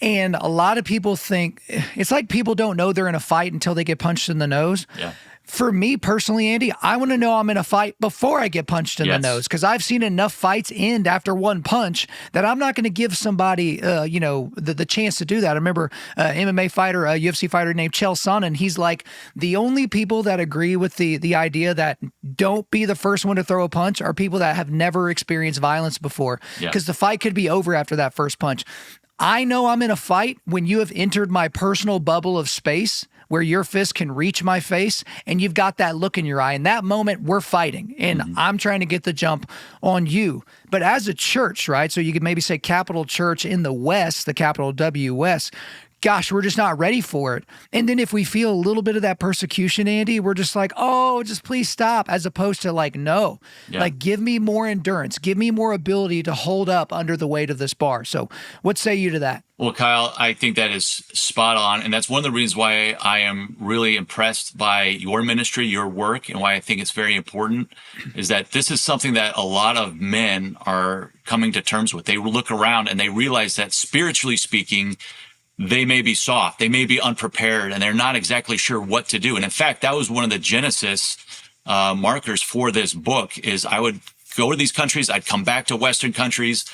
And a lot of people think, it's like people don't know they're in a fight until they get punched in the nose. Yeah. For me personally, Andy, I want to know I'm in a fight before I get punched in the nose, because I've seen enough fights end after one punch that I'm not going to give somebody, the chance to do that. I remember MMA fighter, a UFC fighter named Chael Sonnen. He's like, the only people that agree with the idea that don't be the first one to throw a punch are people that have never experienced violence before, because the fight could be over after that first punch. I know I'm in a fight when you have entered my personal bubble of space where your fist can reach my face and you've got that look in your eye. In that moment, we're fighting, and I'm trying to get the jump on you. But as a church, right, so you could maybe say capital church in the West, the capital WS, gosh, we're just not ready for it. And then if we feel a little bit of that persecution, Andy, we're just like, oh, just please stop, as opposed to like, no, like give me more endurance, give me more ability to hold up under the weight of this bar. So what say you to that? Well, Kyle, I think that is spot on. And that's one of the reasons why I am really impressed by your ministry, your work, and why I think it's very important, is that this is something that a lot of men are coming to terms with. They look around and they realize that, spiritually speaking, they may be soft, they may be unprepared, and they're not exactly sure what to do. And in fact, that was one of the genesis markers for this book, is I would go to these countries, I'd come back to Western countries,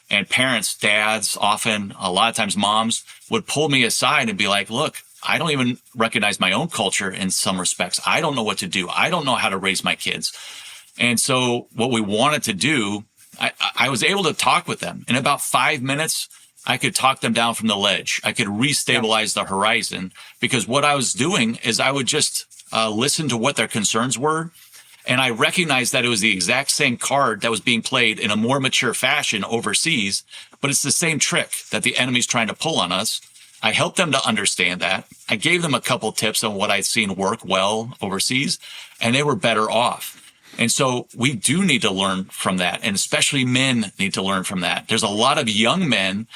and parents, dads, often, a lot of times moms, would pull me aside and be like, look, I don't even recognize my own culture in some respects. I don't know what to do. I don't know how to raise my kids. And so what we wanted to do, I was able to talk with them. In about 5 minutes, I could talk them down from the ledge. I could restabilize the horizon, because what I was doing is I would just listen to what their concerns were. And I recognized that it was the exact same card that was being played in a more mature fashion overseas, but it's the same trick that the enemy's trying to pull on us. I helped them to understand that. I gave them a couple tips on what I'd seen work well overseas, and they were better off. And so we do need to learn from that, and especially men need to learn from that. There's a lot of young men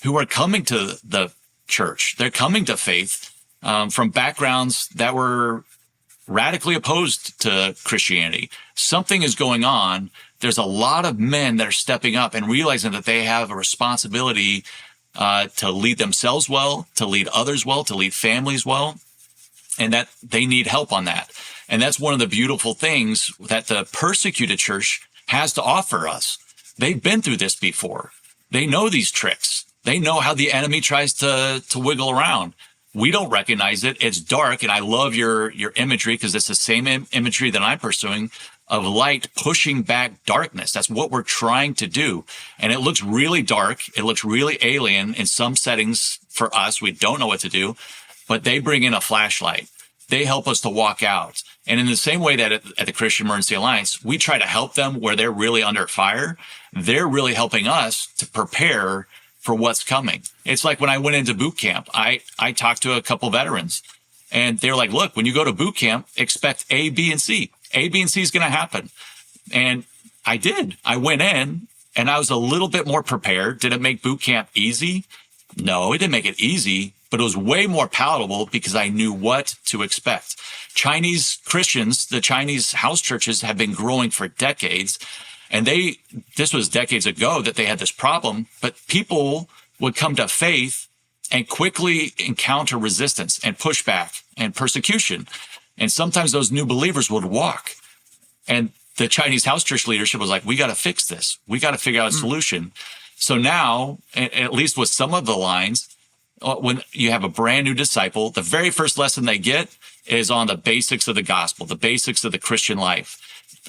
who are coming to the church. They're coming to faith from backgrounds that were radically opposed to Christianity. Something is going on. There's a lot of men that are stepping up and realizing that they have a responsibility to lead themselves well, to lead others well, to lead families well, and that they need help on that. And that's one of the beautiful things that the persecuted church has to offer us. They've been through this before. They know these tricks. They know how the enemy tries to wiggle around. We don't recognize it. It's dark. And I love your imagery, because it's the same imagery that I'm pursuing, of light pushing back darkness. That's what we're trying to do. And it looks really dark. It looks really alien in some settings for us. We don't know what to do, but they bring in a flashlight. They help us to walk out. And in the same way that at the Christian Emergency Alliance, we try to help them where they're really under fire, they're really helping us to prepare for what's coming. It's like when I went into boot camp, I talked to a couple veterans, and they're like, look, when you go to boot camp, expect A, B, and C. A, B, and C is going to happen. And I did. I went in and I was a little bit more prepared. Did it make boot camp easy? No, it didn't make it easy, but it was way more palatable because I knew what to expect. Chinese Christians, the Chinese house churches, have been growing for decades. And this was decades ago that they had this problem, but people would come to faith and quickly encounter resistance and pushback and persecution. And sometimes those new believers would walk. And the Chinese house church leadership was like, we got to fix this. We got to figure out a solution. So now, at least with some of the lines, when you have a brand new disciple, the very first lesson they get is on the basics of the gospel, the basics of the Christian life.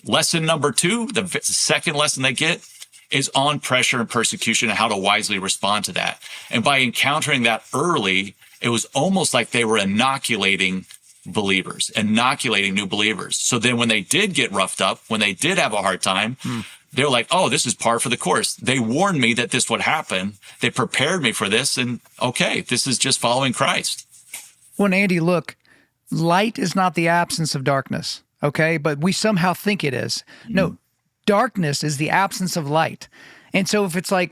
Lesson number 2, the second lesson they get, is on pressure and persecution and how to wisely respond to that. And by encountering that early, it was almost like they were inoculating believers, inoculating new believers. So then when they did get roughed up, when they did have a hard time, they're like, oh, this is par for the course. They warned me that this would happen. They prepared me for this. And okay, this is just following Christ. Well, Andy, look, light is not the absence of darkness, okay? But we somehow think it is. No, darkness is the absence of light. And so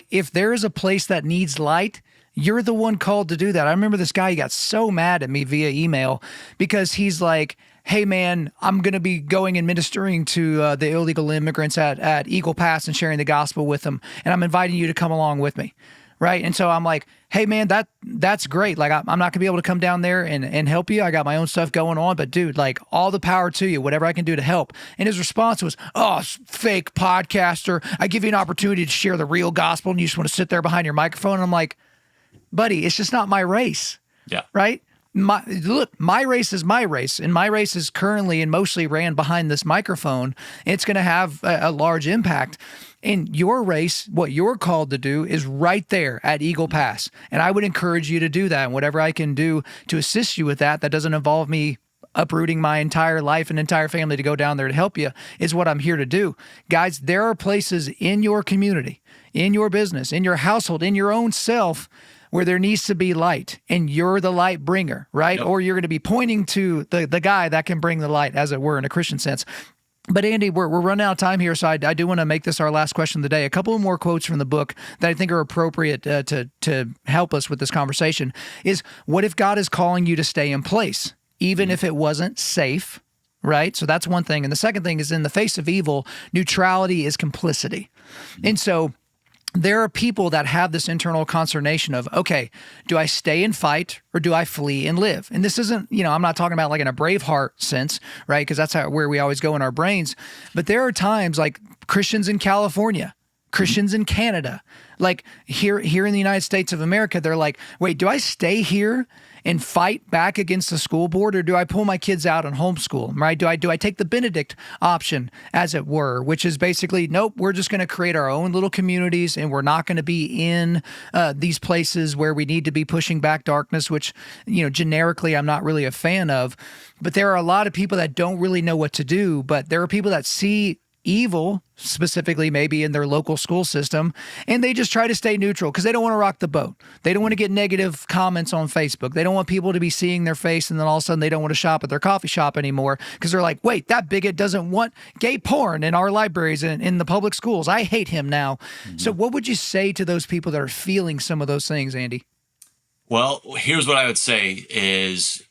if there is a place that needs light, you're the one called to do that. I remember this guy, he got so mad at me via email because he's like, hey man, I'm going to be going and ministering to the illegal immigrants at Eagle Pass and sharing the gospel with them. And I'm inviting you to come along with me. Right. And so I'm like, hey man, that's great. Like, I'm not going to be able to come down there and help you. I got my own stuff going on, but dude, like, all the power to you, whatever I can do to help. And his response was, oh, fake podcaster. I give you an opportunity to share the real gospel and you just want to sit there behind your microphone. And I'm like, buddy, it's just not my race. Yeah. Right. My race is my race, and my race is currently and mostly ran behind this microphone. It's going to have a large impact. In your race, what you're called to do is right there at Eagle Pass. And I would encourage you to do that. And whatever I can do to assist you with that doesn't involve me uprooting my entire life and entire family to go down there to help you, is what I'm here to do. Guys, there are places in your community, in your business, in your household, in your own self, where there needs to be light, and you're the light bringer, right? Yep. Or you're going to be pointing to the guy that can bring the light, as it were, in a Christian sense. But Andy, we're running out of time here, so I do want to make this our last question of the day. A couple of more quotes from the book that I think are appropriate to help us with this conversation is, what if God is calling you to stay in place, even if it wasn't safe, right? So that's one thing. And the second thing is, in the face of evil, neutrality is complicity. And so there are people that have this internal consternation of, okay, do I stay and fight or do I flee and live? And this isn't, I'm not talking about like in a Braveheart sense, right? Because that's where we always go in our brains. But there are times like Christians in California, Christians in Canada, like here in the United States of America, they're like, wait, do I stay here and fight back against the school board, or do I pull my kids out and homeschool them, right? Do I take the Benedict option, as it were, which is basically, nope, we're just going to create our own little communities, and we're not going to be in these places where we need to be pushing back darkness, which, generically I'm not really a fan of. But there are a lot of people that don't really know what to do, but there are people that see evil, specifically maybe in their local school system, and they just try to stay neutral because they don't want to rock the boat. They don't want to get negative comments on Facebook. They don't want people to be seeing their face, and then all of a sudden they don't want to shop at their coffee shop anymore because they're like, wait, that bigot doesn't want gay porn in our libraries and in the public schools. I hate him now. Mm-hmm. So what would you say to those people that are feeling some of those things, Andy? Well, here's what I would say is,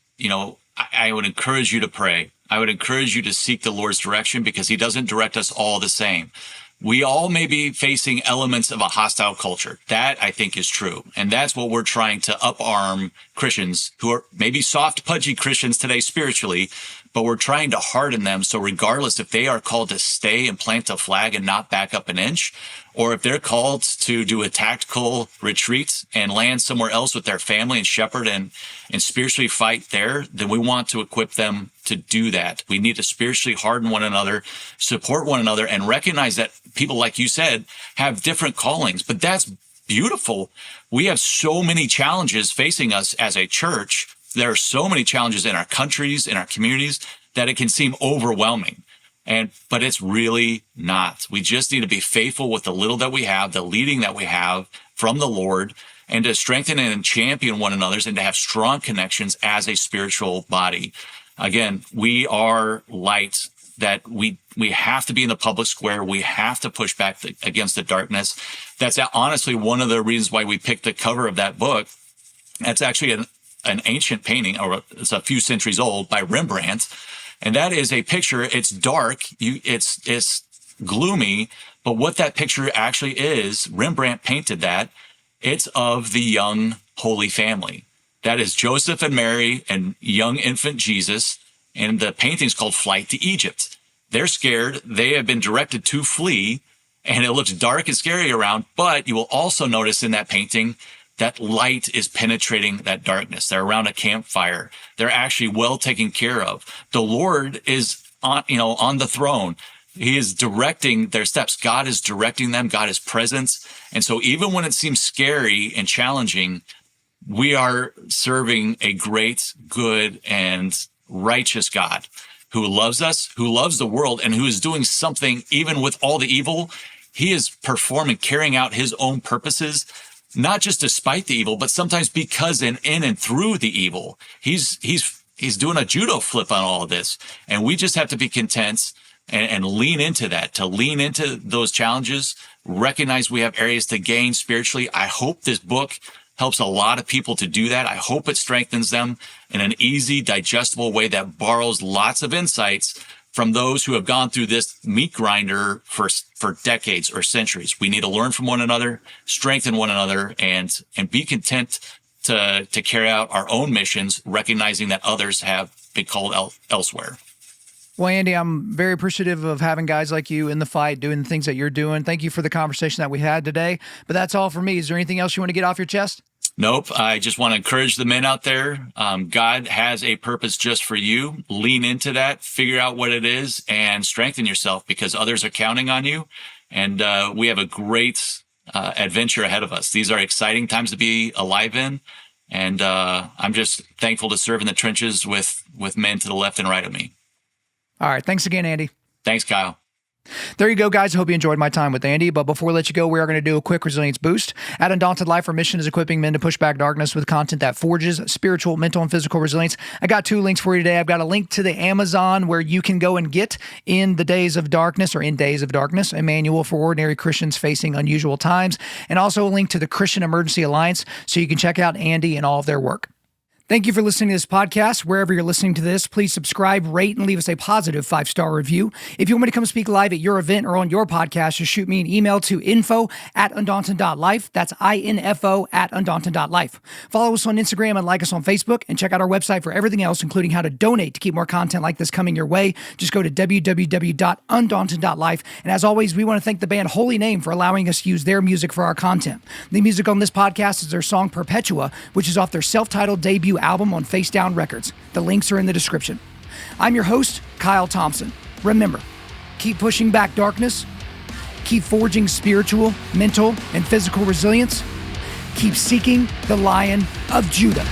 I would encourage you to pray. I would encourage you to seek the Lord's direction, because he doesn't direct us all the same. We all may be facing elements of a hostile culture. That, I think, is true. And that's what we're trying to up-arm Christians who are maybe soft, pudgy Christians today spiritually, but we're trying to harden them. So regardless if they are called to stay and plant a flag and not back up an inch, or if they're called to do a tactical retreat and land somewhere else with their family and shepherd and spiritually fight there, then we want to equip them to do that. We need to spiritually harden one another, support one another, and recognize that people, like you said, have different callings. But that's beautiful. We have so many challenges facing us as a church. There are so many challenges in our countries, in our communities, that it can seem overwhelming. But it's really not. We just need to be faithful with the little that we have, the leading that we have from the Lord, and to strengthen and champion one another's and to have strong connections as a spiritual body. Again, we are light, that we have to be in the public square. We have to push back against the darkness. That's honestly one of the reasons why we picked the cover of that book. That's actually an ancient painting, or it's a few centuries old, by Rembrandt. And that is a picture. It's dark. It's gloomy. But what that picture actually is, Rembrandt painted that. It's of the young Holy Family. That is Joseph and Mary and young infant Jesus. And the painting is called Flight to Egypt. They're scared. They have been directed to flee. And it looks dark and scary around. But you will also notice in that painting that light is penetrating that darkness. They're around a campfire. They're actually well taken care of. The Lord is on the throne. He is directing their steps. God is directing them. God is present. And so even when it seems scary and challenging, we are serving a great, good, and righteous God who loves us, who loves the world, and who is doing something even with all the evil. He is performing, carrying out his own purposes, not just despite the evil, but sometimes because in and through the evil. He's doing a judo flip on all of this. And we just have to be content and lean into that, to lean into those challenges, recognize we have areas to gain spiritually. I hope this book helps a lot of people to do that. I hope it strengthens them in an easy, digestible way that borrows lots of insights from those who have gone through this meat grinder for decades or centuries. We need to learn from one another, strengthen one another, and be content to carry out our own missions, recognizing that others have been called elsewhere. Well, Andy, I'm very appreciative of having guys like you in the fight, doing the things that you're doing. Thank you for the conversation that we had today. But that's all for me. Is there anything else you want to get off your chest? Nope. I just want to encourage the men out there. God has a purpose just for you. Lean into that, figure out what it is, and strengthen yourself because others are counting on you. And we have a great adventure ahead of us. These are exciting times to be alive in. And I'm just thankful to serve in the trenches with men to the left and right of me. All right. Thanks again, Andy. Thanks, Kyle. There you go, guys. I hope you enjoyed my time with Andy. But before we let you go, we are going to do a quick resilience boost. At Undaunted.Life, our mission is equipping men to push back darkness with content that forges spiritual, mental, and physical resilience. I got 2 links for you today. I've got a link to the Amazon where you can go and get In Days of Darkness, a manual for ordinary Christians facing unusual times, and also a link to the Christian Emergency Alliance so you can check out Andy and all of their work. Thank you for listening to this podcast. Wherever you're listening to this, please subscribe, rate, and leave us a positive 5-star review. If you want me to come speak live at your event or on your podcast, just shoot me an email to info@Undaunted.Life. That's info@Undaunted.Life. Follow us on Instagram and like us on Facebook, and check out our website for everything else, including how to donate to keep more content like this coming your way. Just go to www.Undaunted.Life. And as always, we want to thank the band Holy Name for allowing us to use their music for our content. The music on this podcast is their song Perpetua, which is off their self-titled debut album on Face Down Records. The links are in the description. I'm your host, Kyle Thompson. Remember, keep pushing back darkness, keep forging spiritual, mental, and physical resilience, keep seeking the Lion of Judah.